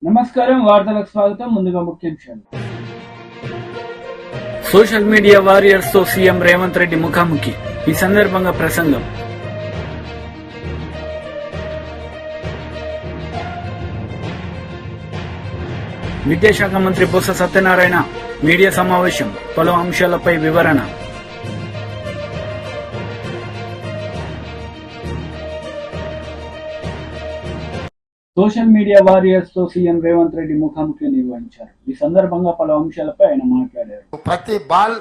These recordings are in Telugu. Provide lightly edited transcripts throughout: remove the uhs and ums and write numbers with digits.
నమస్కారం, వార్తలకు స్వాగతం. ముందుగా ముఖ్యాంశాలు. సోషల్ మీడియా వారియర్స్ తో సీఎం రేవంత్ రెడ్డి ముఖాముఖి. ఈ సందర్భంగా ప్రసంగం. విద్యాశాఖ మంత్రి బొత్స సత్యనారాయణ మీడియా సమావేశం, పలు అంశాలపై వివరణ. సోషల్ మీడియా వారియర్స్ తో సీఎం రేవంత్ రెడ్డి ముఖాముఖి నిర్వహించారు. ఈ సందర్భంగా పలు అంశాలపై ఆయన మాట్లాడారు. ప్రతి బాల్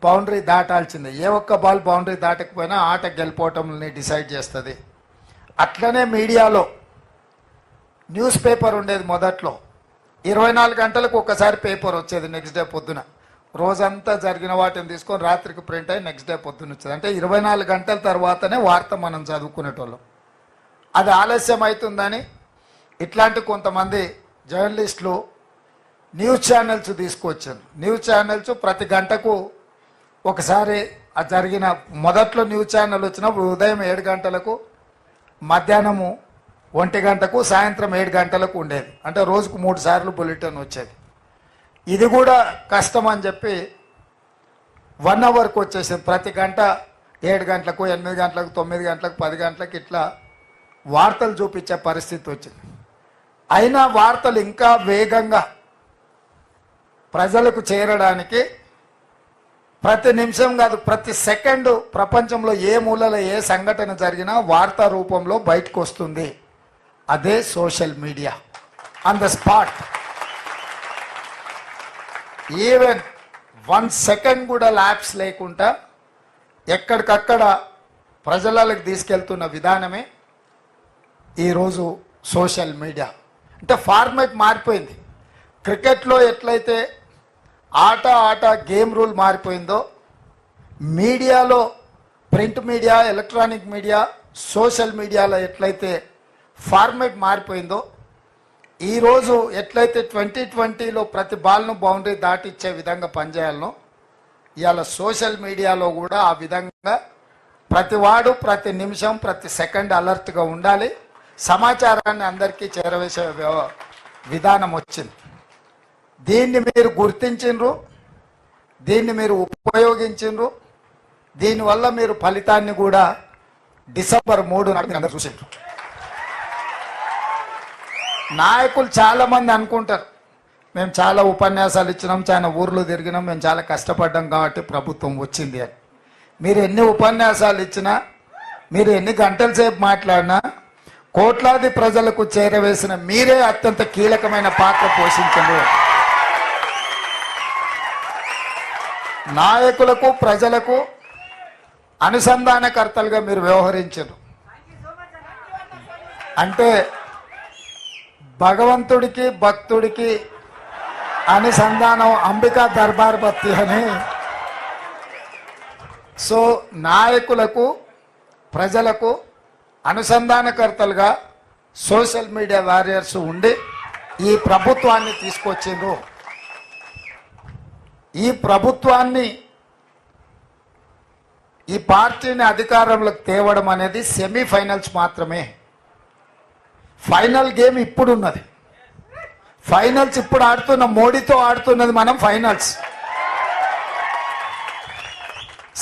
బౌండరీ దాటాల్సిందే. ఏ ఒక్క బాల్ బౌండరీ దాటకపోయినా ఆట గెలిపోవటంని డిసైడ్ చేస్తుంది. అట్లనే మీడియాలో న్యూస్ పేపర్ ఉండేది. మొదట్లో 24 గంటలకు ఒకసారి పేపర్ వచ్చేది. నెక్స్ట్ డే పొద్దున రోజంతా జరిగిన వాటిని తీసుకొని రాత్రికి ప్రింట్ అయ్యి నెక్స్ట్ డే పొద్దున వచ్చేది. అంటే 24 గంటల తర్వాతనే వార్త మనం చదువుకునేటోళ్ళం. అది ఆలస్యం అవుతుందని ఇట్లాంటి కొంతమంది జర్నలిస్టులు న్యూస్ ఛానల్స్ తీసుకొచ్చారు. న్యూస్ ఛానల్స్ ప్రతి గంటకు ఒకసారి అది జరిగిన మొదట్లో న్యూస్ ఛానల్ వచ్చినప్పుడు ఉదయం 7 గంటలకు, మధ్యాహ్నము 1 గంటకు, సాయంత్రం 7 గంటలకు ఉండేది. అంటే రోజుకు 3 సార్లు బులెటిన్ వచ్చేది. ఇది కూడా కష్టం అని చెప్పి 1 అవర్కి వచ్చేసేది. ప్రతి గంట 7 గంటలకు, 8 గంటలకు, 9 గంటలకు, 10 గంటలకు ఇట్లా వార్తలు చూపించే పరిస్థితి వచ్చింది. అయినా వార్తలు ఇంకా వేగంగా ప్రజలకు చేరడానికి ప్రతి నిమిషం కాదు, ప్రతి సెకండ్ ప్రపంచంలో ఏ మూలలో ఏ సంఘటన జరిగినా వార్తా రూపంలో బయటకు వస్తుంది. అదే social media. On the spot, even 1 second కూడా ల్యాప్స్ లేకుండా ఎక్కడికక్కడ ప్రజలకు తీసుకెళ్తున్న విధానమే ఈరోజు సోషల్ మీడియా. అంటే ఫార్మాట్ మారిపోయింది. క్రికెట్లో ఎట్లయితే ఆట గేమ్ రూల్ మారిపోయిందో, మీడియాలో print media, electronic media, social మీడియాలో ఎట్లయితే ఫార్మాట్ మారిపోయిందో, ఈరోజు ఎట్లయితే 2020లో ప్రతి బాల్ను బౌండరీ దాటిచ్చే విధంగా పనిచేయాలనో, ఇవాళ సోషల్ మీడియాలో కూడా ఆ విధంగా ప్రతి వాడు ప్రతి నిమిషం ప్రతి సెకండ్ అలర్ట్గా ఉండాలి. సమాచారాన్ని అందరికీ చేరవేసే విధానం వచ్చింది. దీన్ని మీరు గుర్తించిండ్రు, దీన్ని మీరు ఉపయోగించిండ్రు. దీనివల్ల మీరు ఫలితాన్ని కూడా డిసెంబర్ 3 నాడు అందరూ చూసిండ్రు. నాయకులు చాలామంది అనుకుంటారు, మేము చాలా ఉపన్యాసాలు ఇచ్చినాం, చాలా ఊర్లు తిరిగినాం, మేము చాలా కష్టపడ్డాం కాబట్టి ప్రభుత్వం వచ్చింది అని. మీరు ఎన్ని ఉపన్యాసాలు ఇచ్చినా, మీరు ఎన్ని గంటల సేపు మాట్లాడినా, కోట్లాది ప్రజలకు చేరవేసిన మీరే అత్యంత కీలకమైన పాత్ర పోషించండి. నాయకులకు ప్రజలకు అనుసంధానకర్తలుగా మీరు వ్యవహరించారు. అంటే భగవంతుడికి భక్తుడికి అనుసంధానం అంబికా దర్బార్ బత్తి అని. సో నాయకులకు ప్రజలకు అనుసంధానకర్తలుగా సోషల్ మీడియా వారియర్స్ ఉండి ఈ ప్రభుత్వాన్ని తీసుకొచ్చిండ్రు. ఈ ప్రభుత్వాన్ని, ఈ పార్టీని అధికారంలోకి తేవడం అనేది సెమీఫైనల్స్ మాత్రమే. ఫైనల్ గేమ్ ఇప్పుడు ఉన్నది. ఫైనల్స్ ఇప్పుడు ఆడుతున్న మోడీతో ఆడుతున్నది మనం ఫైనల్స్.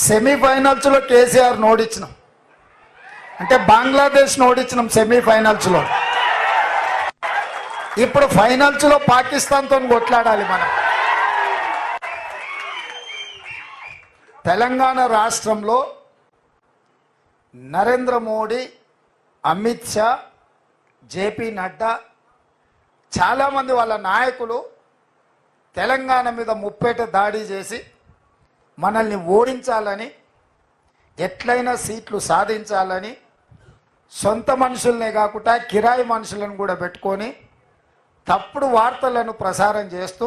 సెమీఫైనల్స్లో కేసీఆర్ ఓడించినాం, అంటే బంగ్లాదేశ్ ఓడించినాం సెమీఫైనల్స్లో. ఇప్పుడు ఫైనల్స్లో పాకిస్తాన్తో కొట్లాడాలి మనం. తెలంగాణ రాష్ట్రంలో నరేంద్ర మోడీ, అమిత్ షా, జేపీ నడ్డా, చాలామంది వాళ్ళ నాయకులు తెలంగాణ మీద ముప్పేట దాడి చేసి మనల్ని ఓడించాలని, ఎట్లయినా సీట్లు సాధించాలని, సొంత మనుషులనే కాకుండా కిరాయి మనుషులను కూడా పెట్టుకొని తప్పుడు వార్తలను ప్రసారం చేస్తూ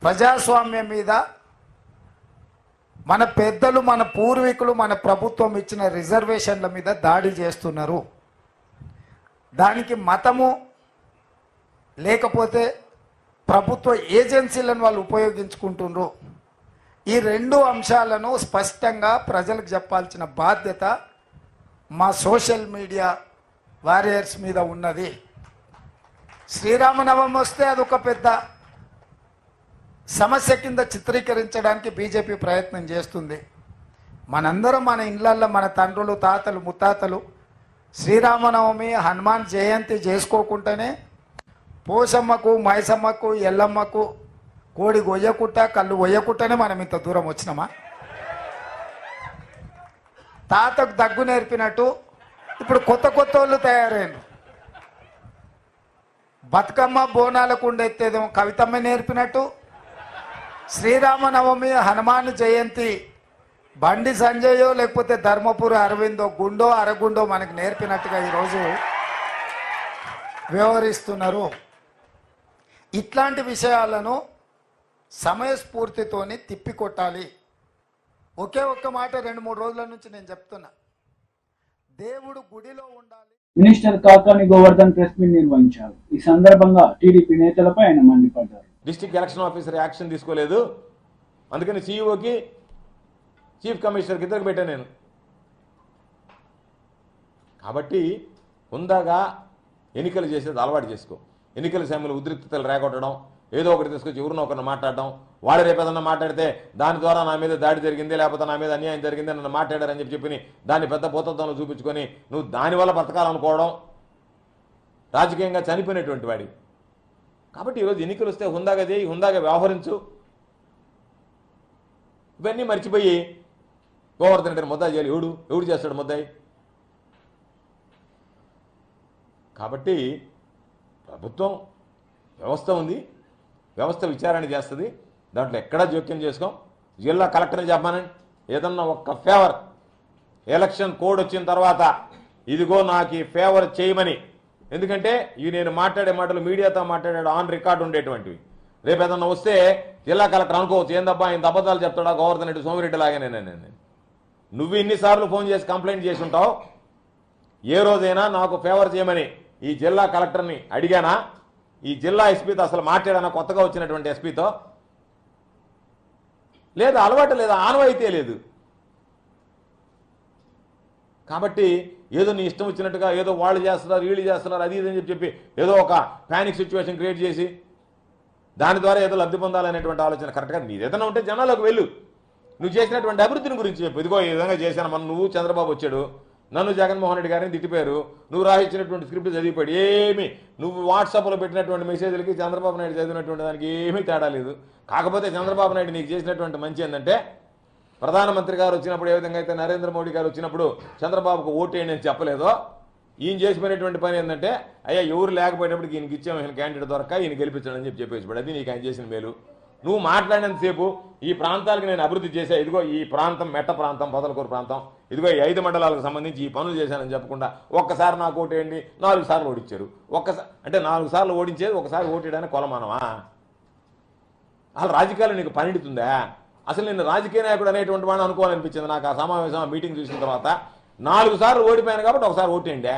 ప్రజాస్వామ్యం మీద, మన పెద్దలు, మన పూర్వీకులు, మన ప్రభుత్వం ఇచ్చిన రిజర్వేషన్ల మీద దాడి చేస్తున్నారు. దానికి మతము లేకపోతే ప్రభుత్వ ఏజెన్సీలను వాళ్ళు ఉపయోగించుకుంటున్నారు. ఈ 2 అంశాలను స్పష్టంగా ప్రజలకు చెప్పాల్సిన బాధ్యత మా సోషల్ మీడియా వారియర్స్ మీద ఉన్నది. శ్రీరామనవమి వస్తే అదొక పెద్ద సమస్య కింద చిత్రీకరించడానికి బీజేపీ ప్రయత్నం చేస్తుంది. మనందరం మన ఇళ్లల్లో మన తండ్రులు తాతలు ముత్తాతలు శ్రీరామనవమి హనుమాన్ జయంతి చేసుకోకుండానే పోసమ్మకు మైసమ్మకు ఎల్లమ్మకు కోడి గొయ్యకుట్ట కళ్ళు ఒయ్యకుట్టనే మనం ఇంత దూరం వచ్చినామా? తాతకు దగ్గు నేర్పినట్టు ఇప్పుడు కొత్త కొత్త వాళ్ళు తయారైన బతుకమ్మ బోనాలకు ఉండెత్తేదేమో కవితమ్మ నేర్పినట్టు శ్రీరామనవమి హనుమాన్ జయంతి బండి సంజయో లేకపోతే ధర్మపురి అరవిందో గుండో అరగుండో మనకు నేర్పినట్టుగా ఈరోజు వ్యవహరిస్తున్నారు. ఇట్లాంటి విషయాలను సమయస్ఫూర్తితోని తిప్పికొట్టాలి. ఒకే ఒక్క మాట 2-3 రోజుల నుంచి నేను చెప్తున్నా, దేవుడు గుడిలో ఉండాలి. Minister Kakani Govardhan press meet నిర్వహించారు. ఈ సందర్భంగా టీడీపీ నేతలపై ఆయన మండిపడ్డారు. డిస్ట్రిక్ట్ ఎలక్షన్ ఆఫీసర్ యాక్షన్ తీసుకోలేదు, అందుకని సీఈఓకి చీఫ్ కమిషనర్కి ఇద్దరికి పెట్టాను నేను. కాబట్టి హుందాగా ఎన్నికలు చేసేది అలవాటు చేసుకో. ఎన్నికల సమయంలో ఉద్రిక్తతలు రేగొట్టడం, ఏదో ఒకటి తీసుకొచ్చి ఎవరినో ఒకరిని మాట్లాడడం, వాళ్ళు రేపు ఏదన్నా మాట్లాడితే దాని ద్వారా నా మీద దాడి జరిగింది లేకపోతే నా మీద అన్యాయం జరిగింది నన్ను మాట్లాడారని చెప్పి దాన్ని పెద్ద పోతత్వంలో చూపించుకొని నువ్వు దానివల్ల బ్రతకాలనుకోవడం రాజకీయంగా చనిపోయినటువంటి వాడి. కాబట్టి ఈరోజు ఎన్నికలు వస్తే హుందాగా చేయి, హుందాగా వ్యవహరించు. ఇవన్నీ మర్చిపోయి గోవర్ధన్ రెడ్డిని ముద్దా చేయాలి. ఎవడు చేస్తాడు ముద్దాయి? కాబట్టి ప్రభుత్వం వ్యవస్థ ఉంది, వ్యవస్థ విచారణ చేస్తుంది, దాంట్లో ఎక్కడా జోక్యం చేసుకోం. జిల్లా కలెక్టర్ని చెప్పానండి, ఏదన్నా ఒక్క ఫేవర్ ఎలక్షన్ కోడ్ వచ్చిన తర్వాత ఇదిగో నాకు ఈ ఫేవర్ చేయమని. ఎందుకంటే ఇవి నేను మాట్లాడే మాటలు మీడియాతో మాట్లాడాడు ఆన్ రికార్డు ఉండేటువంటివి. రేపు ఏదన్నా వస్తే జిల్లా కలెక్టర్ అనుకోవచ్చు, ఏందబ్బా ఇంత అబద్ధాలు చెప్తాడా గోవర్ధన్ రెడ్డి సోమిరెడ్డి లాగానే. నేను నువ్వు ఇన్నిసార్లు ఫోన్ చేసి కంప్లైంట్ చేసి ఉంటావు. ఏ రోజైనా నాకు ఫేవర్ చేయమని ఈ జిల్లా కలెక్టర్ని అడిగానా? ఈ జిల్లా ఎస్పీతో అసలు మాట్లాడానా? కొత్తగా వచ్చినటువంటి ఎస్పీతో లేదు, అలవాటు లేదు, ఆనవాయితీ లేదు. కాబట్టి ఏదో నీ ఇష్టం వచ్చినట్టుగా ఏదో వాళ్ళు చేస్తున్నారు వీళ్ళు చేస్తున్నారు అది ఇదని చెప్పి ఏదో ఒక ప్యానిక్ సిచ్యువేషన్ క్రియేట్ చేసి దాని ద్వారా ఏదో లబ్ధి పొందాలనేటువంటి ఆలోచన కరెక్ట్గా నీది ఏదైనా ఉంటే జనాలకు వెళ్ళు. నువ్వు చేసినటువంటి అభివృద్ధిని గురించి చెప్పు. ఇదిగో ఈ విధంగా చేశాను. మన నువ్వు చంద్రబాబు వచ్చాడు, నన్ను జగన్మోహన్ రెడ్డి గారిని తిట్టిపోయారు, నువ్వు రాయించినటువంటి స్క్రిప్ట్ చదివిపోయాడు. ఏమి నువ్వు వాట్సాప్లో పెట్టినటువంటి మెసేజ్లకి చంద్రబాబు నాయుడు చదివినటువంటి దానికి ఏమీ తేడా లేదు. కాకపోతే చంద్రబాబు నాయుడు నీకు చేసినటువంటి మంచి ఏంటంటే ప్రధానమంత్రి గారు వచ్చినప్పుడు ఏ విధంగా అయితే నరేంద్ర మోడీ గారు వచ్చినప్పుడు చంద్రబాబుకు ఓటేయండి అని చెప్పలేదో, ఈయన చేసిపోయినటువంటి పని ఏంటంటే అయ్యా ఎవరు లేకపోయేటప్పుడు ఈయనకి ఇచ్చాము, ఈయన క్యాండిడేట్ దొరక ఈయన గెలిపించడం అని చెప్పేసి అది నీకు ఆయన చేసిన మేలు. నువ్వు మాట్లాడినంతసేపు ఈ ప్రాంతాలకు నేను అభివృద్ధి చేశా, ఇదిగో ఈ ప్రాంతం మెట్ట ప్రాంతం పొదలకూరు ప్రాంతం, ఇదిగో ఈ 5 మండలాలకు సంబంధించి ఈ పనులు చేశానని చెప్పకుండా ఒక్కసారి నాకు ఓటేయండి 4 సార్లు ఓడించారు. అంటే 4 సార్లు ఓడించేది ఒకసారి ఓటేయడానికి కొలమానమా? అసలు రాజకీయాలు నీకు పనిడుతుందా? అసలు నేను రాజకీయ నాయకుడు అనేటువంటి వాడిని అనుకోవాలనిపించింది నాకు ఆ సమావేశం మీటింగ్ చూసిన తర్వాత. 4 సార్లు ఓడిపోయాను కాబట్టి ఒకసారి ఓటేయండి.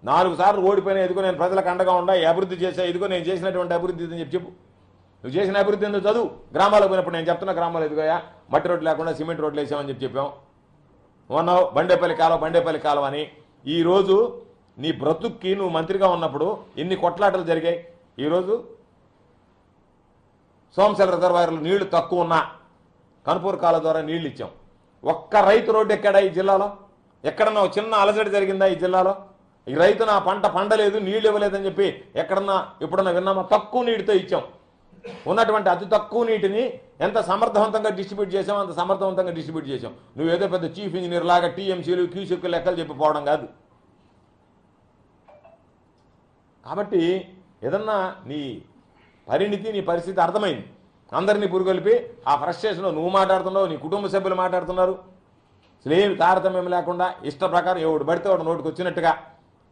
4 సార్లు ఓడిపోయినా ఇదిగో నేను ప్రజలకు అండగా ఉండా అభివృద్ధి చేసా, ఇదిగో నేను చేసినటువంటి అభివృద్ధి అని చెప్పు. నువ్వు చేసిన అభివృద్ధి ఎందుకు చదువు. గ్రామాలకు పోయినప్పుడు నేను చెప్తున్నా, గ్రామాలు ఎదుగోయా మట్టి రోడ్లు లేకుండా సిమెంట్ రోడ్లు వేసామని చెప్పాం. ఉన్నావు బండేపల్లి కాలం అని. ఈరోజు నీ బ్రతుక్కి నువ్వు మంత్రిగా ఉన్నప్పుడు ఎన్ని కొట్లాటలు జరిగాయి. ఈరోజు సోమశల రిజర్వాయర్లు నీళ్లు తక్కువ ఉన్నా కనుపూర్ కాల ద్వారా నీళ్లు ఇచ్చాం. ఒక్క రైతు రోడ్డు ఎక్కడా ఈ జిల్లాలో? ఎక్కడన్నా చిన్న అలజడి జరిగిందా ఈ జిల్లాలో? ఈ రైతు నా పంట పండలేదు నీళ్లు ఇవ్వలేదని చెప్పి ఎక్కడన్నా ఎప్పుడన్నా విన్నామా? తక్కువ నీటితో ఇచ్చాం. ఉన్నటువంటి అతి తక్కువ నీటిని ఎంత సమర్థవంతంగా డిస్ట్రిబ్యూట్ చేసామో అంత సమర్థవంతంగా డిస్ట్రిబ్యూట్ చేసాం. నువ్వేదో పెద్ద చీఫ్ ఇంజనీర్ లాగా టీఎంసీలు క్యూసెక్లు లెక్కలు చెప్పిపోవడం కాదు. కాబట్టి ఏదన్నా నీ పరిణితి నీ పరిస్థితి అర్థమైంది. అందరినీ పురుగొలిపి ఆ ఫ్రస్ట్రేషన్లో నువ్వు మాట్లాడుతున్నావు, నీ కుటుంబ సభ్యులు మాట్లాడుతున్నారు. అసలు ఏమి తారతమ్యం లేకుండా ఇష్ట ప్రకారం ఎవడు పడితే వాడు నోటికి వచ్చినట్టుగా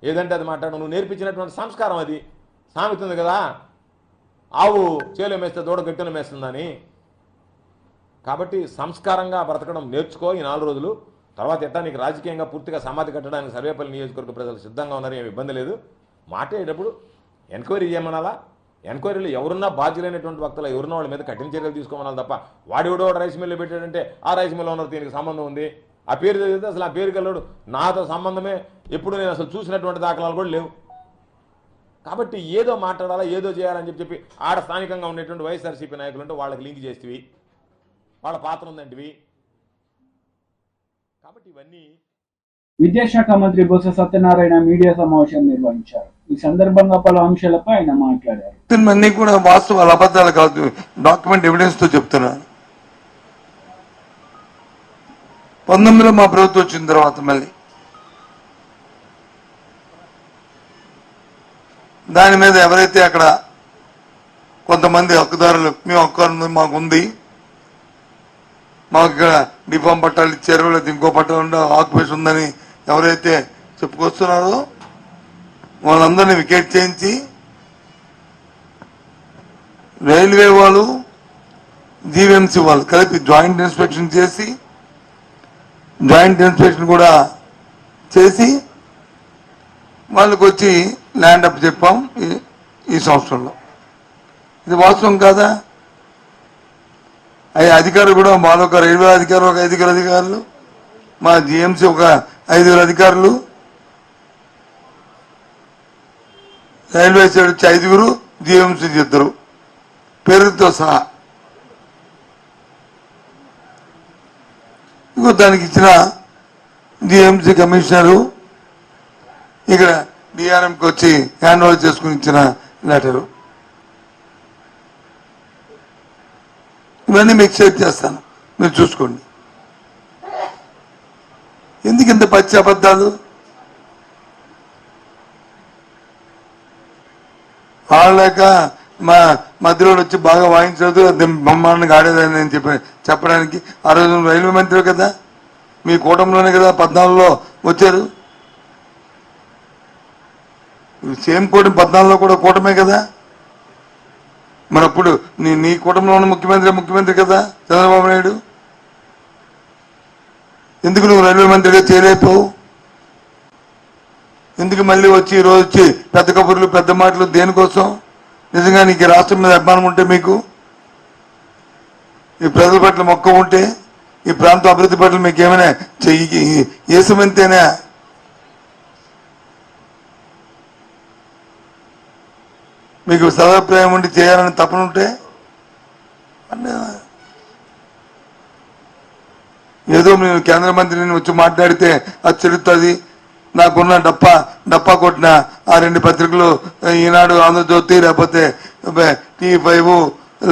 ఏదంటే అది మాట్లాడు. నువ్వు నేర్పించినటువంటి సంస్కారం అది. సామెత ఉంది కదా, ఆవు చేలు మేస్తే దూడ గట్టును మేస్తుందని. కాబట్టి సంస్కారంగా బ్రతకడం నేర్చుకో ఈ 4 రోజులు. తర్వాత ఎట్టా నీకు రాజకీయంగా పూర్తిగా సమాధి కట్టడానికి సర్వేపల్లి నియోజకవర్గ ప్రజలు సిద్ధంగా ఉన్నారు, ఏమి ఇబ్బంది లేదు. మాట్లాడేటప్పుడు ఎంక్వైరీ చేయమనాలా? ఎంక్వైరీలు ఎవరున్నా బాధ్యులైనటువంటి వక్తలు ఎవరున్నా వాళ్ళ మీద కఠిన చర్యలు తీసుకోమనాలి తప్ప వాడివిడో రైస్ మిల్లు పెట్టాడంటే ఆ రైస్ మిల్ ఓనర్ దీనికి సంబంధం ఉంది, ఆ పేరు చదివితే అసలు ఆ పేరు కలడు నాతో సంబంధమే ఎప్పుడు నేను అసలు చూసినటువంటి దాఖలాలు కూడా లేవు. కాబట్టి ఏదో మాట్లాడాలా ఏదో చేయాలని చెప్పి ఆడ స్థానికంగా ఉండేటువంటి వైఎస్ఆర్సీపీ నాయకులు అంటే వాళ్ళకి లింక్ చేస్తేవి వాళ్ళ పాత్ర ఉందంటివి. కాబట్టి ఇవన్నీ. విద్యాశాఖ మంత్రి బొత్స సత్యనారాయణ మీడియా సమావేశం నిర్వహించారు. ఈ సందర్భంగా పలు అంశాలపై ఆయన మాట్లాడారు. అన్ని కూడా వాస్తవాలు అబద్ధాలు కాదు, డాక్యుమెంట్ ఎవిడెన్స్ తో చెప్తున్నారు. 19లో మా ప్రభుత్వం వచ్చిన తర్వాత మళ్ళీ దాని మీద ఎవరైతే అక్కడ కొంతమంది హక్కుదారులు మేము హక్కు మాకుంది, మాకు ఇక్కడ డిఫామ్ పట్టాలు ఇచ్చారు లేదా ఇంకో పట్టాలు ఆక్యుపేషన్ ఉందని ఎవరైతే చెప్పుకొస్తున్నారో వాళ్ళందరినీ వికెట్ చేయించి రైల్వే వాళ్ళు జీవీఎంసీ వాళ్ళు కలిపి జాయింట్ ఇన్స్పెక్షన్ చేసి కూడా చేసి వాళ్ళకి వచ్చి ల్యాండ్ అప్ చెప్పాం ఈ సంవత్సరంలో. ఇది వాస్తవం కాదా? అధికారులు కూడా మాలో ఒక రైల్వే అధికారులు ఒక 5 అధికారులు, మా జిఎంసీ ఒక 5 అధికారులు, రైల్వే సైడ్ వచ్చి 5, జిఎంసీ 2 పేరుతో సహా. ఇంకో దానికి ఇచ్చిన జిఎంసీ కమిషనరు ఇక్కడ డిఆర్ఎంకి వచ్చి హ్యాండ్ ఓవర్ చేసుకుని ఇచ్చిన లెటరు. ఇవన్నీ మీకు షేర్ చేస్తాను, మీరు చూసుకోండి. ఎందుకు ఇంత పచ్చి అబద్ధాలు? ఆడలేక మా మధ్యలో వచ్చి బాగా వాయించలేదు, బ్రహ్మాండంగా ఆడేదని నేను చెప్పడానికి. ఆ రోజు రైల్వే మంత్రి కదా, మీ కూటమిలోనే కదా 14లో వచ్చారు. సేమ్ కూటమి 14లో కూడా కూటమే కదా. మరి అప్పుడు నీ కూటమిలో ఉన్న ముఖ్యమంత్రి కదా చంద్రబాబు నాయుడు. ఎందుకు నువ్వు రైల్వే మంత్రిగా చేయలేకపోవు? ఎందుకు మళ్ళీ వచ్చి ఈరోజు వచ్చి పెద్ద కబుర్లు పెద్ద మాటలు దేనికోసం? నిజంగా నీకు రాష్ట్రం మీద అభిమానం ఉంటే, మీకు ఈ ప్రజల పట్ల మొక్క ఉంటే, ఈ ప్రాంత అభివృద్ధి పట్ల మీకు ఏమైనా ఏసమంతేనా? మీకు సదాభిప్రాయం ఉండి చేయాలని తపన ఉంటే ఏదో నేను కేంద్ర మంత్రిని వచ్చి మాట్లాడితే అది చెల్లుతుంది. నాకున్న డప్పా కొట్టిన ఆ 2 పత్రికలు, ఈనాడు ఆంధ్రజ్యోతి లేకపోతే T5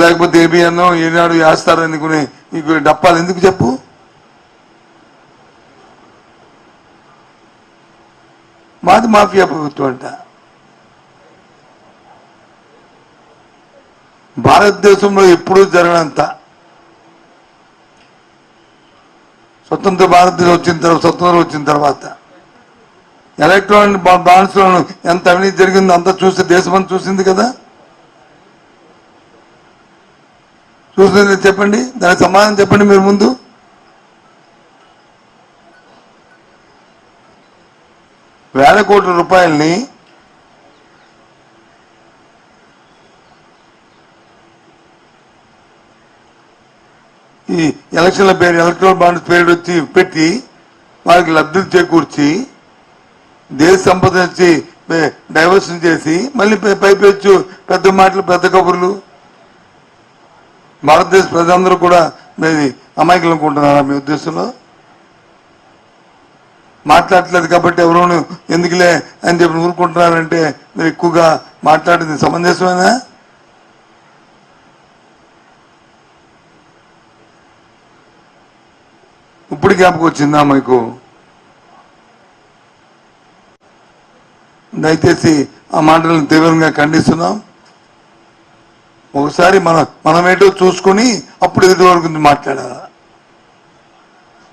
లేకపోతే ఏబిఎన్, ఈనాడు వేస్తారు అనుకుని మీకు డప్పాలు ఎందుకు చెప్పు? మాది మాఫియా ప్రభుత్వం అంట. భారతదేశంలో ఎప్పుడూ జరగనంత భారతదేశం స్వతంత్రం వచ్చిన తర్వాత ఎలక్ట్రానిక్ బాండ్స్ లో ఎంత అవినీతి జరిగిందో అంతా చూసి దేశమంతా చూసింది కదా. చూసింది చెప్పండి, దానికి సమాధానం చెప్పండి మీరు ముందు. వేల కోట్ల రూపాయల్ని ఈ ఎలక్షన్ల పేరు ఎలక్ట్రల్ బాండ్స్ పేరు వచ్చి పెట్టి వాళ్ళకి లబ్ధులు చేకూర్చి దేశ సంపద వచ్చి డైవర్షన్ చేసి మళ్ళీ పైపెచ్చు పెద్ద మాటలు పెద్ద కబుర్లు. భారతదేశ ప్రజలందరూ కూడా మీది అమాయకులు అనుకుంటున్నారా మీ ఉద్దేశంలో? మాట్లాడట్లేదు కాబట్టి ఎవరు ఎందుకులే అని చెప్పి ఊరుకుంటున్నారంటే మీరు ఎక్కువగా మాట్లాడింది సమంజసమేనా? ఇప్పుడు జ్ఞాపకం వచ్చిందా మీకు? దయచేసి ఆ మాటలను తీవ్రంగా ఖండిస్తున్నాం. ఒకసారి మనమేటో చూసుకుని అప్పుడు ఎదుటి వరకు మాట్లాడాలి.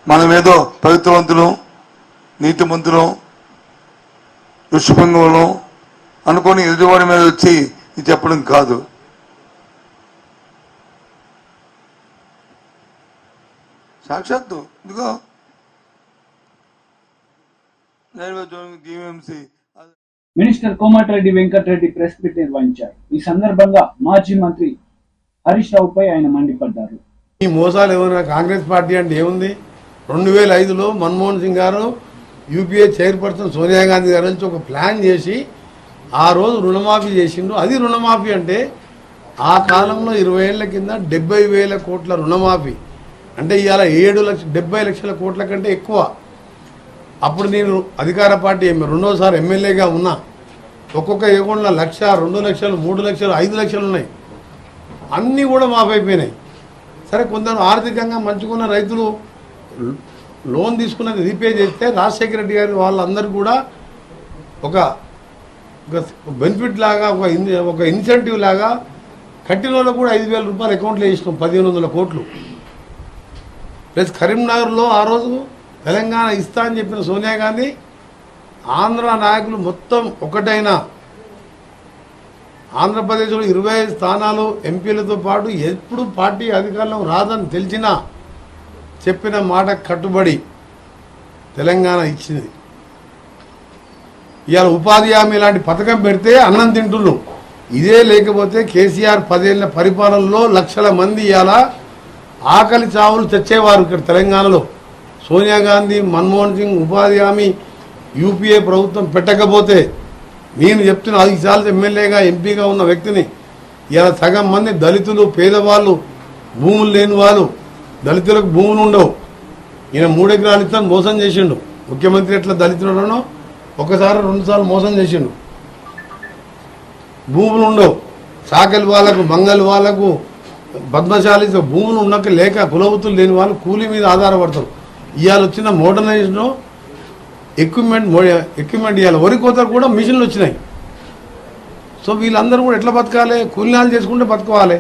మనమేదో పవిత్రవంతులం, నీతిమంతులం, ఋషిభంగంలో అనుకొని ఎదుటివాడి మీద వచ్చి ఇది చెప్పడం కాదు. సాక్షాత్తు ఇదిగో GVMC minister Komatireddy Venkatareddy press meet నిర్వహించారు. ఈ సందర్భంగా మాజీ మంత్రి హరీష్ రావుపై ఆయన మండిపడ్డారు. ఈ మోసాలు ఏమైనా కాంగ్రెస్ పార్టీ అంటే ఏముంది? 2005లో మన్మోహన్ సింగ్ గారు యూపీఏ చైర్పర్సన్ సోనియా గాంధీ గారి నుంచి ఒక ప్లాన్ చేసి ఆ రోజు రుణమాఫీ చేసిండు. అది రుణమాఫీ అంటే ఆ కాలంలో 20 ఏళ్ల కింద 70,000 కోట్ల రుణమాఫీ అంటే ఇవాళ 70 లక్షల కోట్ల కంటే ఎక్కువ. అప్పుడు నేను అధికార పార్టీ రెండోసారి ఎమ్మెల్యేగా ఉన్నా. ఒక్కొక్క అకౌంట్లో 1,00,000, 2 లక్షలు, 3 లక్షలు, 5 లక్షలు ఉన్నాయి. అన్నీ కూడా మాఫీ అయిపోయినాయి. సరే, కొందరు ఆర్థికంగా మంచుకున్న రైతులు లోన్ తీసుకున్నది రీపే చేస్తే రాజశేఖర రెడ్డి గారి వాళ్ళందరూ కూడా ఒక బెనిఫిట్ లాగా ఒక ఇన్సెంటివ్ లాగా కట్టిన వాళ్ళకు కూడా 5,000 రూపాయలు అకౌంట్లో వేసినాం, 1,500 కోట్లు. ప్లస్ కరీంనగర్లో ఆ రోజు తెలంగాణ ఇస్తా అని చెప్పిన సోనియా గాంధీ ఆంధ్ర నాయకులు మొత్తం ఒకటైన ఆంధ్రప్రదేశ్లో 25 స్థానాలు ఎంపీలతో పాటు ఎప్పుడు పార్టీ అధికారంలో రాదని తెలిసినా చెప్పిన మాట కట్టుబడి తెలంగాణ ఇచ్చింది. ఇవాళ ఉపాధి హామీ లాంటి పథకం పెడితే అన్నం తింటున్నాం. ఇదే లేకపోతే కేసీఆర్ 10 ఏళ్ల పరిపాలనలో లక్షల మంది ఇవాళ ఆకలి చావులు తెచ్చేవారు ఇక్కడ తెలంగాణలో. సోనియా గాంధీ, మన్మోహన్ సింగ్ ఉపాధి హామీ యూపీఏ ప్రభుత్వం పెట్టకపోతే నేను చెప్తున్నా, 5 సార్లు ఎమ్మెల్యేగా ఎంపీగా ఉన్న వ్యక్తిని. ఇలా సగం మంది దళితులు, పేదవాళ్ళు, భూములు లేని వాళ్ళు, దళితులకు భూములు ఉండవు. ఈయన 3 ఎకరాలు ఇస్తాను మోసం చేసిండు. ముఖ్యమంత్రి ఎట్లా దళితులను ఒకసారి 2 సార్లు మోసం చేసిండు. భూములు ఉండవు, సాకలి వాళ్ళకు, మంగళ వాళ్ళకు, పద్మశాలి భూములు ఉండక లేక కులవృత్తులు లేని వాళ్ళు కూలీ మీద ఆధారపడతారు. ఇవాళ వచ్చిన మోడర్నైజేషన్ ఎక్విప్మెంట్ ఇవాళ వరి కోతలు కూడా మిషన్లు వచ్చినాయి. సో వీళ్ళందరూ కూడా ఎట్లా బతకాలి? కూలీనాలు చేసుకుంటే బతుకోవాలి.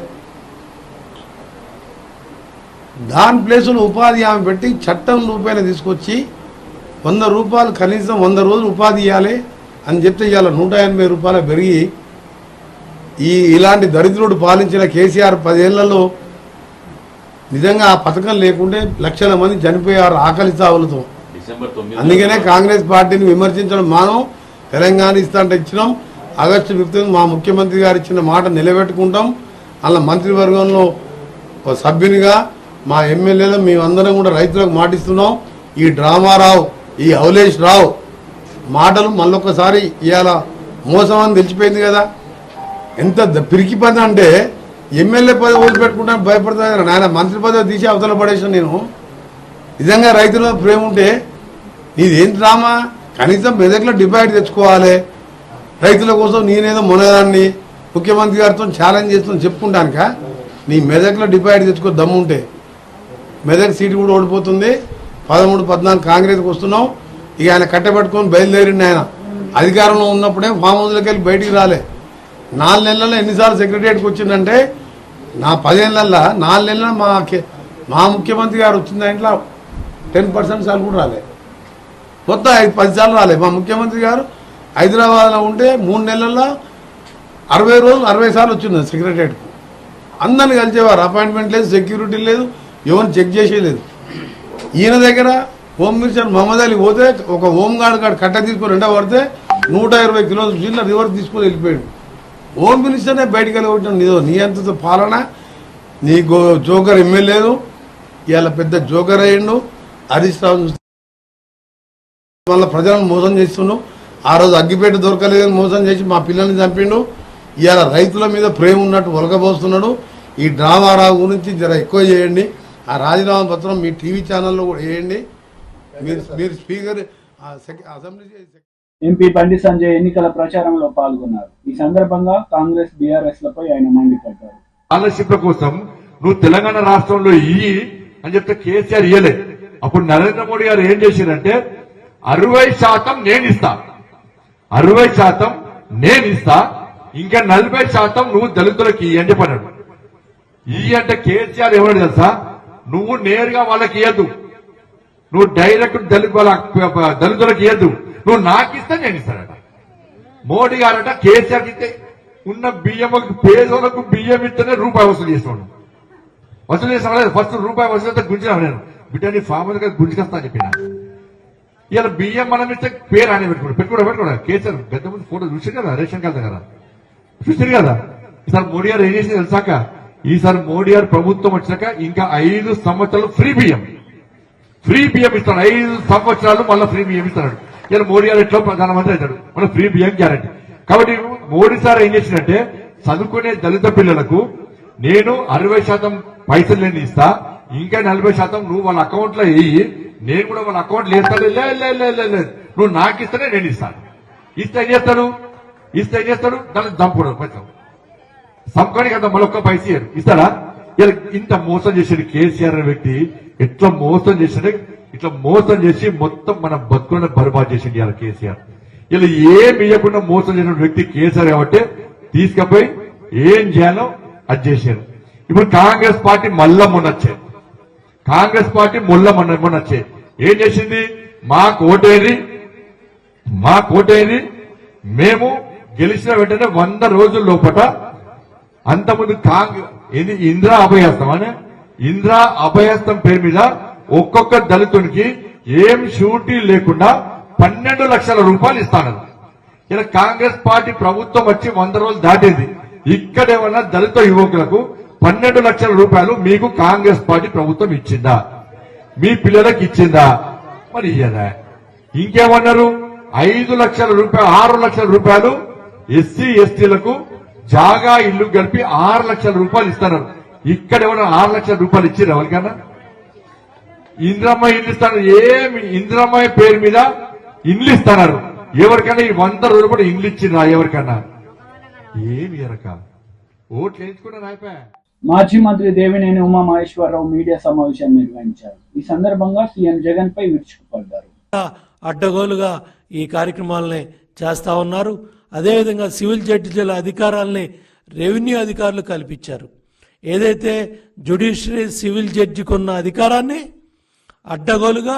దాని ప్లేసులో ఉపాధి హామీ పెట్టి చట్టం రూపాయలు తీసుకొచ్చి 100 రూపాయలు కనీసం 100 రోజులు ఉపాధి ఇవ్వాలి అని చెప్తే ఇవాళ 180 రూపాయలు పెరిగి ఇలాంటి దరిద్రుడు పాలించిన కేసీఆర్ 10 ఏళ్లలో నిజంగా ఆ పథకం లేకుంటే లక్షల మంది చనిపోయారు ఆకలి చావులతో. అందుకనే కాంగ్రెస్ పార్టీని విమర్శించడం మానం. తెలంగాణ ఇస్తాంటే ఇచ్చినాం. ఆగస్టు 15 మా ముఖ్యమంత్రి గారు ఇచ్చిన మాట నిలబెట్టుకుంటాం. అలా మంత్రివర్గంలో సభ్యునిగా మా ఎమ్మెల్యేలు మేమందరం కూడా రైతులకు మాటిస్తున్నాం. ఈ డ్రామారావు, ఈ అవలేష్ రావు మాటలు మళ్ళొక్కసారి ఇవాళ మోసం అని తెలిసిపోయింది కదా. ఎంత పిరికి పని అంటే ఎమ్మెల్యే పదవి వదిలిపెట్టుకుంటాను భయపడుతుంది. నాయన మంత్రి పదవి తీసి అవతల పడేసాను నేను. నిజంగా రైతుల ప్రేమ ఉంటే నీదేం డ్రామా? కనీసం మెదక్లో డిబేట్ తెచ్చుకోవాలి. రైతుల కోసం నేనేదో మొనదాన్ని ముఖ్యమంత్రి గారితో ఛాలెంజ్ చేస్తాను చెప్పుకుంటానుక. నీ మెదక్లో డిబేట్ తెచ్చుకో దమ్ముంటే. మెదక్ సీటు కూడా ఓడిపోతుంది. 13, 14 కాంగ్రెస్కి వస్తున్నాం. ఇక ఆయన కట్టబెట్టుకొని బయలుదేరిండి. ఆయన అధికారంలో ఉన్నప్పుడే ఫామ్ హౌస్లోకి వెళ్ళి బయటికి రాలే. 4 నెలల్లో ఎన్నిసార్లు సెక్రటరియట్కి వచ్చిందంటే నా 10 ఏళ్ళల్లో 4 నెలల మా ముఖ్యమంత్రి గారు వచ్చిన దాంట్లో 10% సార్లు కూడా రాలే. మొత్తం 10 సార్లు రాలే. మా ముఖ్యమంత్రి గారు హైదరాబాద్లో ఉంటే 3 నెలల్లో 60 రోజులు 60 సార్లు వచ్చింది సెక్రటరియట్కు. అందరిని కలిసేవారు. అపాయింట్మెంట్ లేదు, సెక్యూరిటీ లేదు, ఎవరిని చెక్ చేసేలేదు. ఈయన దగ్గర హోమ్ మినిస్టర్ మహమ్మద్ అలీ పోతే ఒక హోంగార్డ్ కాడ కట్ట తీసుకొని రెండో పడితే 120 కిలోమీటర్ల రివర్స్ తీసుకొని వెళ్ళిపోయాడు. హోమ్ మినిస్టర్నే బయటికి వెళ్ళగొట్టాను. నీ అంత పాలన, నీ జోకర్ ఎమ్మెల్యేలు ఇవాళ పెద్ద జోకర్ అయ్యిండు. హరీష్ రావు మళ్ళీ ప్రజలను మోసం చేస్తున్నావు. ఆ రోజు అగ్గిపేట దొరకలేదని మోసం చేసి మా పిల్లల్ని చంపిండు. ఇవాళ రైతుల మీద ప్రేమ ఉన్నట్టు ఒలకబోస్తున్నాడు. ఈ డ్రామారావు గురించి జర ఎక్కువ చేయండి. ఆ రాజీనామా పత్రం మీ టీవీ ఛానల్లో కూడా వేయండి. మీరు speaker assembly. MP Bandi Sanjay ఎన్నికల ప్రచారంలో పాల్గొన్నారు. ఈ సందర్భంగా కాంగ్రెస్, బీఆర్ఎస్ లపై ఆయన మండిపడ్డారు. స్కాలర్షిప్ల కోసం నువ్వు తెలంగాణ రాష్ట్రంలో ఇయ్యి అని చెప్తే కేసీఆర్ ఇయ్యలే. అప్పుడు నరేంద్ర మోడీ గారు ఏం చేశారంటే 60% నేనిస్తా, 60% నేనిస్తా, ఇంకా 40% నువ్వు దళితులకి ఇయ్యి అని చెప్పాడు. ఇయ్యి అంటే కేసీఆర్ ఎవరు తెలుసా? నువ్వు నేరుగా వాళ్ళకి ఇయ్యద్దు, నువ్వు డైరెక్ట్ దళితులకు ఇయ్యద్దు, నువ్వు నాకు ఇస్తే నేను ఇస్తానట. మోడీ గారట కేసీఆర్ ఇస్తే ఉన్న బియ్యం పేదోళ్లకు బియ్యం ఇస్తేనే రూపాయి వసూలు చేస్తున్నాడు. వసూలు చేస్తాను ఫస్ట్ రూపాయి వసూలు అయితే గుంజినా నేను బిడ్డని ఫామ్ గుంజుకొస్తా అని చెప్పిన. ఇలా బియ్యం మనం ఇస్తే పేరు ఆయన పెట్టుకోవడం కేసీఆర్ పెద్ద ముందు ఫోటో చూసారు కదా రేషన్ కార్డు దగ్గర చూసారు కదా. ఈసారి మోడీ గారు ఏం చేసింది తెలుసాక? ఈసారి మోడీ గారు ప్రభుత్వం వచ్చాక ఇంకా 5 సంవత్సరాలు ఫ్రీ బియ్యం ఇస్తాడు. 5 సంవత్సరాలు మళ్ళీ ఫ్రీ బియ్యం ఇస్తాడు. ఇలా మోడీ గారు ఎట్లా ప్రధానమంత్రి అవుతాడు, మళ్ళీ ఫ్రీ బియ్యం గ్యారెంటీ. కాబట్టి మోడీ సార్ ఏం చేసినట్టే చదువుకునే దళిత పిల్లలకు నేను 60% పైసలు నేను ఇస్తా, ఇంకా 40% నువ్వు వాళ్ళ అకౌంట్ లో వేయి, నేను కూడా వాళ్ళ అకౌంట్ వేస్తాను. లేదు నువ్వు నాకు ఇస్తేనే నేను ఇస్తాను. ఇస్తే ఏం చేస్తాడు దాన్ని చంపుడు పైసలు సంపానికి అంత మళ్ళొక్క పైస ఇస్తాడా? ఇలా ఇంత మోసం చేసాడు కేసీఆర్ అనే వ్యక్తి. ఎట్లా మోసం చేసాడే, ఇట్లా మోసం చేసి మొత్తం మన బతుకులను బర్బాద్ చేసింది ఇలా కేసీఆర్. ఇలా ఏం ఇవ్వకుండా మోసం చేసిన వ్యక్తి కేసీఆర్ కాబట్టి తీసుకుపోయి ఏం చేయాలో అది చేశారు. ఇప్పుడు కాంగ్రెస్ పార్టీ మళ్ళా మొన్నొచ్చాయి. కాంగ్రెస్ పార్టీ మొన్నొచ్చాయి. ఏం చేసింది? మా కోటేరి మేము గెలిచిన వెంటనే 100 రోజుల లోపల అంతకుముందు ఇందిరా అభయహస్తం అనే ఇందిరా అభయహస్తం పేరు మీద ఒక్కొక్క దళితునికి ఏం షూరిటీ లేకుండా 12 లక్షల రూపాయలు ఇస్తాను. ఇలా కాంగ్రెస్ పార్టీ ప్రభుత్వం వచ్చి 100 రోజులు దాటింది. ఇక్కడేమన్నా దళిత యువకులకు 12 లక్షల రూపాయలు మీకు కాంగ్రెస్ పార్టీ ప్రభుత్వం ఇచ్చిందా? మీ పిల్లలకు ఇచ్చిందా? మరి ఇయ్యదా? ఇంకేమన్నారు? 5 లక్షల రూపాయలు 6 లక్షల రూపాయలు ఎస్సీ ఎస్టీలకు జాగా ఇల్లు కలిపి 6 లక్షల రూపాయలు ఇస్తున్నారు. ఇక్కడ ఏమన్నా 6 లక్షల రూపాయలు ఇచ్చారు ఎవరికన్నా? ఇందిరమ్మ ఇల్లు ఇస్తున్నారు. ఏమి ఇందిరమ్మ పేరు మీద ఇల్లు ఇస్తున్నారు. ఎవరికైనా ఈ 100 రోజులు కూడా ఇల్లు ఇచ్చిందా ఎవరికన్నా? ఏమి ఎరక ఓట్లు వేయించుకున్నారు అయిపోయా. మాజీ మంత్రి దేవినేని ఉమామహేశ్వరరావు మీడియా సమావేశాన్ని నిర్వహించారు. ఈ సందర్భంగా సీఎం జగన్ పై విరుచుకుపడ్డారు. అడ్డగోలుగా ఈ కార్యక్రమాలని చేస్తా ఉన్నారు. అదేవిధంగా సివిల్ జడ్జిల అధికారాలని రెవెన్యూ అధికారులు కల్పించారు. ఏదైతే జ్యుడిషియరీ సివిల్ జడ్జికి ఉన్న అధికారాన్ని అడ్డగోలుగా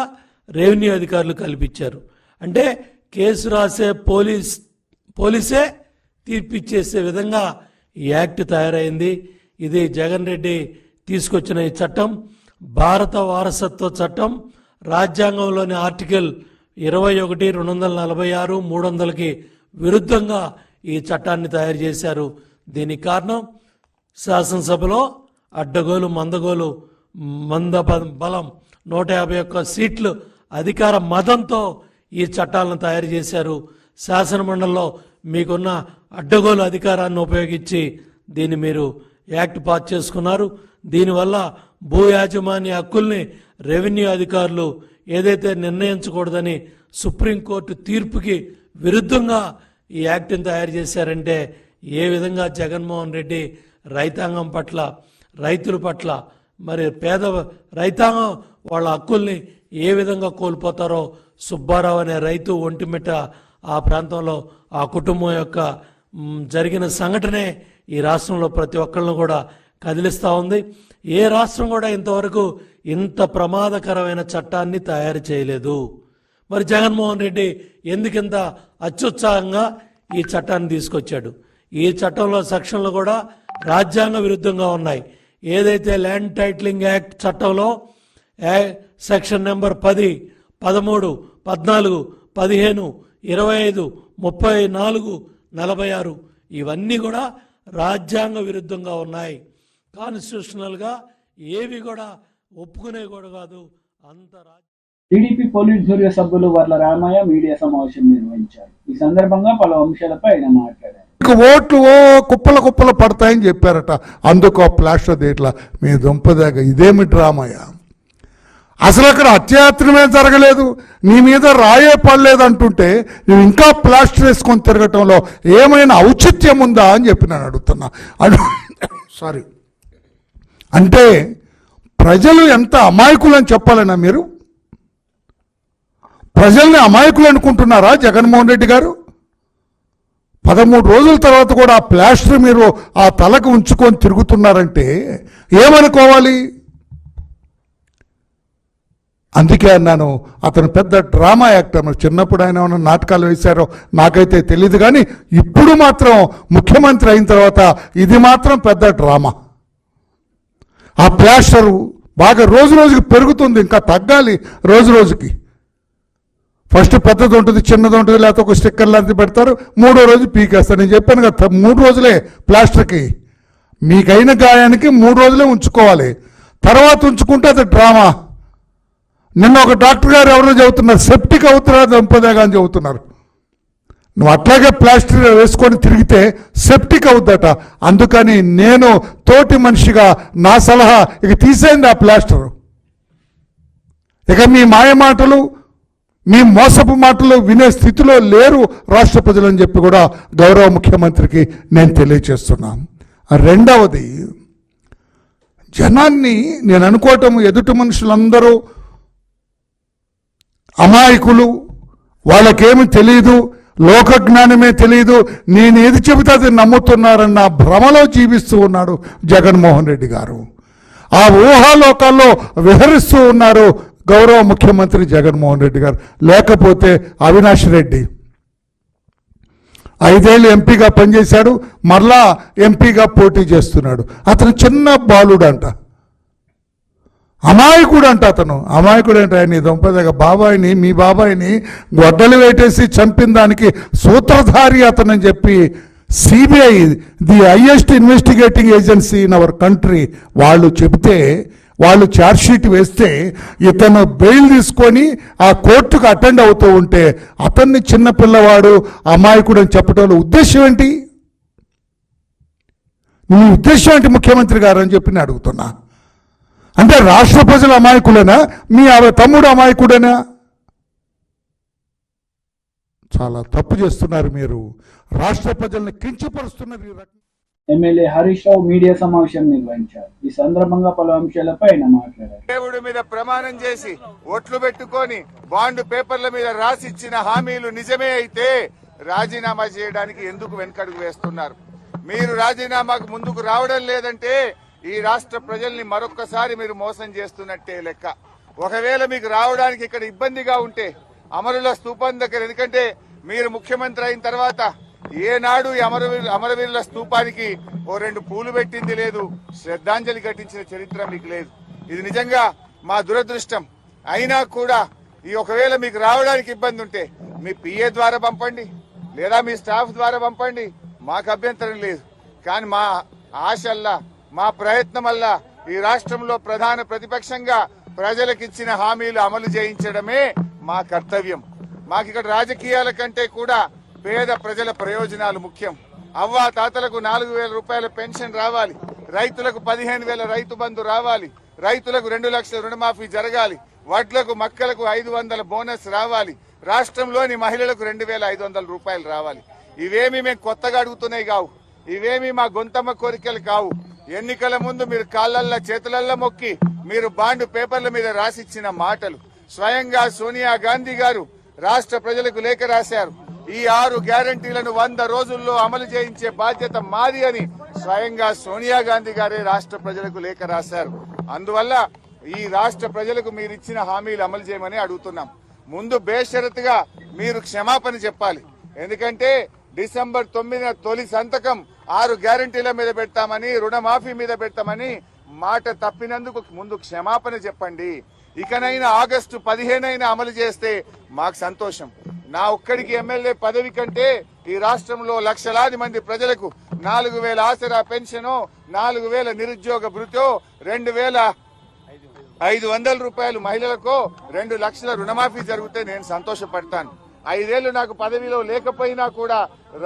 రెవెన్యూ అధికారులు కల్పించారు. అంటే కేసు రాసే పోలీసే తీర్పిచ్చేసే విధంగా ఈ యాక్ట్ తయారైంది. ఇది జగన్ రెడ్డి తీసుకొచ్చిన ఈ చట్టం భారత వారసత్వ చట్టం. రాజ్యాంగంలోని ఆర్టికల్ 21, 246, 300కి విరుద్ధంగా ఈ చట్టాన్ని తయారు చేశారు. దీనికి కారణం శాసనసభలో అడ్డగోలు మందగోలు బలం 151 సీట్లు అధికార మదంతో ఈ చట్టాలను తయారు చేశారు. శాసనమండలిలో మీకున్న అడ్డగోలు అధికారాన్ని ఉపయోగించి దీన్ని మీరు యాక్ట్ పాస్ చేసుకున్నారు. దీనివల్ల భూ యాజమాన్య హక్కుల్ని రెవెన్యూ అధికారులు ఏదైతే నిర్ణయించకూడదని సుప్రీంకోర్టు తీర్పుకి విరుద్ధంగా ఈ యాక్ట్ని తయారు చేశారంటే ఏ విధంగా జగన్మోహన్ రెడ్డి రైతాంగం పట్ల, రైతుల పట్ల, మరి పేద రైతాంగం వాళ్ళ హక్కుల్ని ఏ విధంగా కోల్పోతారో సుబ్బారావు అనే రైతు ఒంటిమిట్ట ఆ ప్రాంతంలో ఆ కుటుంబం యొక్క జరిగిన సంఘటనే ఈ రాష్ట్రంలో ప్రతి ఒక్కళ్ళను కూడా కదిలిస్తూ ఉంది. ఏ రాష్ట్రం కూడా ఇంతవరకు ఇంత ప్రమాదకరమైన చట్టాన్ని తయారు చేయలేదు. మరి జగన్మోహన్ రెడ్డి ఎందుకింత అత్యుత్సాహంగా ఈ చట్టాన్ని తీసుకొచ్చాడు? ఈ చట్టంలో సెక్షన్లు కూడా రాజ్యాంగ విరుద్ధంగా ఉన్నాయి. ఏదైతే ల్యాండ్ టైటిలింగ్ యాక్ట్ చట్టంలో సెక్షన్ నెంబర్ 10, 13, 14, 15, 25, 34, 46 ఇవన్నీ కూడా రాజ్యాంగ విరుద్ధంగా ఉన్నాయి. కాన్స్టిట్యూషనల్గా ఏవి కూడా ఒప్పుకునేవి కూడా కాదు. అంత టీడీపీ పోలిట్ బ్యూరో సభ్యులు వర్ల రామయ్య మీడియా సమావేశం నిర్వహించారు. ఈ సందర్భంగా పలు అంశాలపై ఆయన మాట్లాడారు. ఓట్లు కుప్పలు పడతాయని చెప్పారట. అందుకు ప్లాస్టర్ దేట్లా మీ దుంపదాకా ఇదేమి డ్రామాయ? అసలు అక్కడ అత్యాత్రమే జరగలేదు, నీ మీద రాయే పడలేదు అంటుంటే నువ్వు ఇంకా ప్లాస్టర్ వేసుకొని తిరగటంలో ఏమైనా ఔచిత్యం ఉందా అని చెప్పి నేను అడుగుతున్నా. సారీ, అంటే ప్రజలు ఎంత అమాయకులు అని చెప్పాలన్నా మీరు? ప్రజల్ని అమాయకులు అనుకుంటున్నారా జగన్మోహన్ రెడ్డి గారు? 13 రోజుల తర్వాత కూడా ఆ ప్లాస్టర్ మీరు ఆ తలకు ఉంచుకొని తిరుగుతున్నారంటే ఏమనుకోవాలి? అందుకే అన్నాను అతను పెద్ద డ్రామా యాక్టర్. చిన్నప్పుడు ఆయన ఏమైనా నాటకాలు వేశారో నాకైతే తెలియదు, కానీ ఇప్పుడు మాత్రం ముఖ్యమంత్రి అయిన తర్వాత ఇది మాత్రం పెద్ద డ్రామా. ఆ ప్లాస్టరు బాగా రోజు రోజుకి పెరుగుతుంది, ఇంకా తగ్గాలి రోజు రోజుకి. ఫస్ట్ పెద్దది ఉంటుంది, చిన్నది ఉంటుంది, లేకపోతే ఒక స్టిక్కర్ లాంటిది పెడతారు, 3వ రోజు పీకేస్తారు. నేను చెప్పాను కదా 3 రోజులే ప్లాస్టర్కి. మీకైన గాయానికి 3 రోజులే ఉంచుకోవాలి, తర్వాత ఉంచుకుంటే అది డ్రామా. నిన్న ఒక డాక్టర్ గారు ఎవరో చెబుతున్నారు సెప్టిక్ అవుతున్నారు దంపదేగా అని చెబుతున్నారు. నువ్వు అట్లాగే ప్లాస్టర్ వేసుకొని తిరిగితే సెప్టిక్ అవుద్దట. అందుకని నేను తోటి మనిషిగా నా సలహా, ఇక తీసేయండి ఆ ప్లాస్టర్. ఇక మీ మాయ మాటలు, మీ మోసపు మాటలు వినే స్థితిలో లేరు రాష్ట్ర ప్రజలని చెప్పి కూడా గౌరవ ముఖ్యమంత్రికి నేను తెలియజేస్తున్నాను. రెండవది, జనాన్ని నేను అనుకోవటం ఎదుటి మనుషులందరూ అమాయకులు, వాళ్ళకేమి తెలియదు, లోకజ్ఞానమే తెలియదు, నేను ఏది చెబితే అది నమ్ముతున్నారన్న భ్రమలో జీవిస్తూ ఉన్నాడు జగన్మోహన్ రెడ్డి గారు. ఆ ఊహాలోకాల్లో విహరిస్తూ ఉన్నారు గౌరవ ముఖ్యమంత్రి జగన్మోహన్ రెడ్డి గారు. లేకపోతే అవినాష్ రెడ్డి 5 ఏళ్ళు ఎంపీగా పనిచేశాడు, మరలా ఎంపీగా పోటీ చేస్తున్నాడు. అతను చిన్న బాలుడంట, అమాయకుడు అంట. అతను అమాయకుడు అంటే ఆయన దొంపదగ బాబాయిని, మీ బాబాయిని గొడ్డలు వేటేసి చంపిన దానికి సూత్రధారి అతనని చెప్పి CBI, the highest investigating agency in our country, వాళ్ళు చెబితే, వాళ్ళు ఛార్జ్షీట్ వేస్తే ఇతను బెయిల్ తీసుకొని ఆ కోర్టుకు అటెండ్ అవుతూ ఉంటే అతన్ని చిన్నపిల్లవాడు, అమాయకుడు అని చెప్పడంలో ఉద్దేశం ఏంటి? నీ ఉద్దేశం ఏంటి ముఖ్యమంత్రి గారు అని చెప్పి నేను అడుగుతున్నా. అంటే రాష్ట్ర ప్రజల అమాయకులేనా, మీ తమ్ముడు అమాయకుడేనా? చాలా తప్పు చేస్తున్నారు మీరు, రాష్ట్ర ప్రజల్ని కించపరుస్తున్నారు. ఎమ్మెల్యే హరీష్ రావు మీడియా సమావేశం నిర్వహించారు. ఈ సందర్భంగా పలు అంశాలపై ఆయన మాట్లాడారు. దేవుడి మీద ప్రమాణం చేసి ఓట్లు పెట్టుకొని బాండ్ పేపర్ల మీద రాసిచ్చిన హామీలు నిజమే అయితే రాజీనామా చేయడానికి ఎందుకు వెనకడుగు వేస్తున్నారు? మీరు రాజీనామాకు ముందుకు రావడం లేదంటే ఈ రాష్ట్ర ప్రజల్ని మరొక్కసారి మీరు మోసం చేస్తున్నట్టే లెక్క. ఒకవేళ మీకు రావడానికి ఇక్కడ ఇబ్బందిగా ఉంటే అమరుల స్తూపం దగ్గర, ఎందుకంటే మీరు ముఖ్యమంత్రి అయిన తర్వాత ఏనాడు ఈ అమరవీరుల స్తూపానికి ఓ 2 పూలు పెట్టింది లేదు, శ్రద్ధాంజలి ఘటించిన చరిత్ర మీకు లేదు. ఇది నిజంగా మా దురదృష్టం. అయినా కూడా ఈ ఒకవేళ మీకు రావడానికి ఇబ్బంది ఉంటే మీ పిఏ ద్వారా పంపండి, లేదా మీ స్టాఫ్ ద్వారా పంపండి, మాకు అభ్యంతరం లేదు. కానీ మా ఆశల్లా, మా ప్రయత్నం వల్ల ఈ రాష్ట్రంలో ప్రధాన ప్రతిపక్షంగా ప్రజలకిచ్చిన హామీలు అమలు చేయించడమే మా కర్తవ్యం. మాకు ఇక్కడ రాజకీయాల కంటే కూడా పేద ప్రజల ప్రయోజనాలు ముఖ్యం. అవ్వా తాతలకు 4,000 రూపాయల పెన్షన్ రావాలి, రైతులకు 15,000 రైతు బంధు రావాలి, రైతులకు 2 లక్షల రుణమాఫీ జరగాలి, వడ్లకు మక్కలకు 500 బోనస్ రావాలి, రాష్ట్రంలోని మహిళలకు 2,500 రూపాయలు రావాలి. ఇవేమీ మేము కొత్తగా అడుగుతున్నాయి కావు, ఇవేమీ మా గొంతమ్మ కోరికలు కావు. ఎన్నికల ముందు మీరు కాళ్లల్లో చేతులల్లో మొక్కి మీరు బాండ్ పేపర్ల మీద రాసిచ్చిన మాటలు. స్వయంగా సోనియా గాంధీ గారు రాష్ట్ర ప్రజలకు లేఖ రాశారు. ఈ 6 గ్యారంటీలను 100 రోజుల్లో అమలు చేయించే బాధ్యత మాది అని స్వయంగా సోనియా గాంధీ గారే రాష్ట్ర ప్రజలకు లేఖ రాశారు. అందువల్ల ఈ రాష్ట్ర ప్రజలకు మీరు ఇచ్చిన హామీలు అమలు చేయమని అడుగుతున్నాం. ముందు బేషరతుగా మీరు క్షమాపణ చెప్పాలి. ఎందుకంటే డిసెంబర్ 9న తొలి సంతకం 6 గ్యారంటీల మీద పెడతామని, రుణమాఫీ మీద పెడతామని మాట తప్పినందుకు ముందు క్షమాపణ చెప్పండి. ఇకనైనా ఆగస్టు 15 అమలు చేస్తే మాకు సంతోషం. నా ఒక్కడికి ఎమ్మెల్యే పదవి కంటే ఈ రాష్ట్రంలో లక్షలాది మంది ప్రజలకు 4,000 ఆసరా పెన్షన్, 4,000 నిరుద్యోగ భృతో, 2,500 రూపాయలు మహిళలకు, 2 లక్షల రుణమాఫీ జరిగితే నేను సంతోషపడతాను. 5 ఏళ్లు నాకు పదవిలో లేకపోయినా కూడా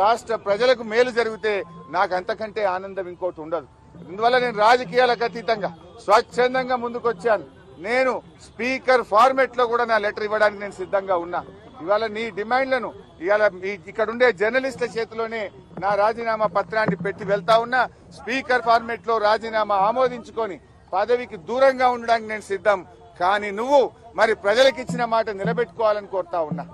రాష్ట్ర ప్రజలకు మేలు జరిగితే నాకు అంతకంటే ఆనందం ఇంకోటి ఉండదు. అందువల్ల నేను రాజకీయాలకు అతీతంగా స్వచ్ఛందంగా ముందుకొచ్చాను. నేను స్పీకర్ ఫార్మెట్ లో కూడా నా లెటర్ ఇవ్వడానికి నేను సిద్ధంగా ఉన్నా. ఇవాళ నీ డిమాండ్లను ఇవాళ ఇక్కడుండే జర్నలిస్టుల చేతిలోనే నా రాజీనామా పత్రాన్ని పెట్టి వెళ్తా ఉన్నా. స్పీకర్ ఫార్మెట్ లో రాజీనామా ఆమోదించుకొని పదవికి దూరంగా ఉండడానికి నేను సిద్ధం. కానీ నువ్వు మరి ప్రజలకిచ్చిన మాట నిలబెట్టుకోవాలని కోరుతా ఉన్నా.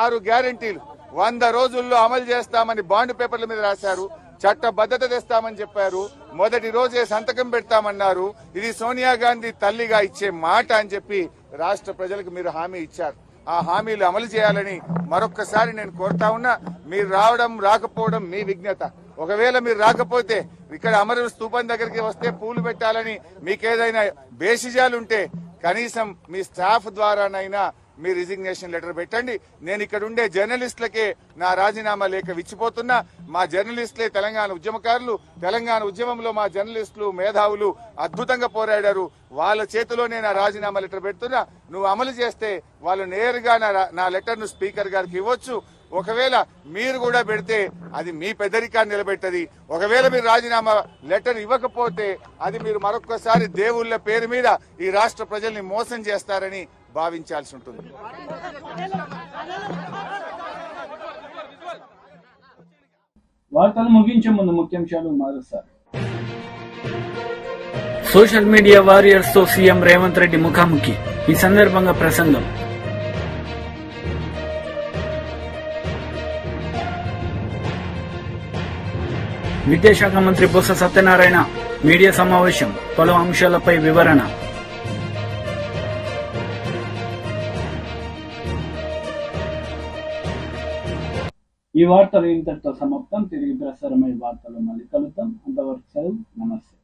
6 గ్యారంటీలు 100 రోజుల్లో అమలు చేస్తామని బాండ్ పేపర్ల మీద రాశారు. చట్టబద్ధత తెస్తామని చెప్పారు. మొదటి రోజే సంతకం పెడతామన్నారు. ఇది సోనియా గాంధీ తల్లిగా ఇచ్చే మాట అని చెప్పి రాష్ట్ర ప్రజలకు మీరు హామీ ఇచ్చారు. ఆ హామీలు అమలు చేయాలని మరొక్కసారి నేను కోరుతా ఉన్నా. మీరు రావడం రాకపోవడం మీ విజ్ఞత. ఒకవేళ మీరు రాకపోతే ఇక్కడ అమరుల స్తూపం దగ్గరికి వస్తే పూలు పెట్టాలని మీకేదైనా బేసిజాలుంటే కనీసం మీ స్టాఫ్ ద్వారానైనా మీ రిజిగ్నేషన్ లెటర్ పెట్టండి. నేను ఇక్కడ ఉండే జర్నలిస్టులకే నా రాజీనామా లేఖ విచ్చిపోతున్నా. మా జర్నలిస్టులే తెలంగాణ ఉద్యమకారులు. తెలంగాణ ఉద్యమంలో మా జర్నలిస్టులు మేధావులు అద్భుతంగా పోరాడారు. వాళ్ళ చేతిలోనే నా రాజీనామా లెటర్ పెడుతున్నా. నువ్వు అమలు చేస్తే వాళ్ళు నేరుగా నా లెటర్ ను స్పీకర్ గారికి ఇవ్వచ్చు. ఒకవేళ మీరు కూడా పెడితే అది మీ పెద్దరికాన్ని నిలబెట్టది. ఒకవేళ మీరు రాజీనామా లెటర్ ఇవ్వకపోతే అది మీరు మరొక్కసారి దేవుళ్ళ పేరు మీద ఈ రాష్ట్ర ప్రజల్ని మోసం చేస్తారని భావించాల్సి ఉంటుంది. వార్తలు ముగించే ముందు ముఖ్యాంశాలు మరోసారి. సోషల్ మీడియా వారియర్స్ తో సీఎం రేవంత్ రెడ్డి ముఖాముఖి. ఈ సందర్భంగా ప్రసంగం. విద్యాశాఖ మంత్రి బొత్స సత్యనారాయణ మీడియా సమావేశం, పలు అంశాలపై వివరణ. ఈ వార్తలు ఇంతటితో సమాప్తం. తిరిగి ప్రసారమయ్యే వార్తలు మళ్ళీ కలుద్దాం. అంతవరకు సెలవు. నమస్తే.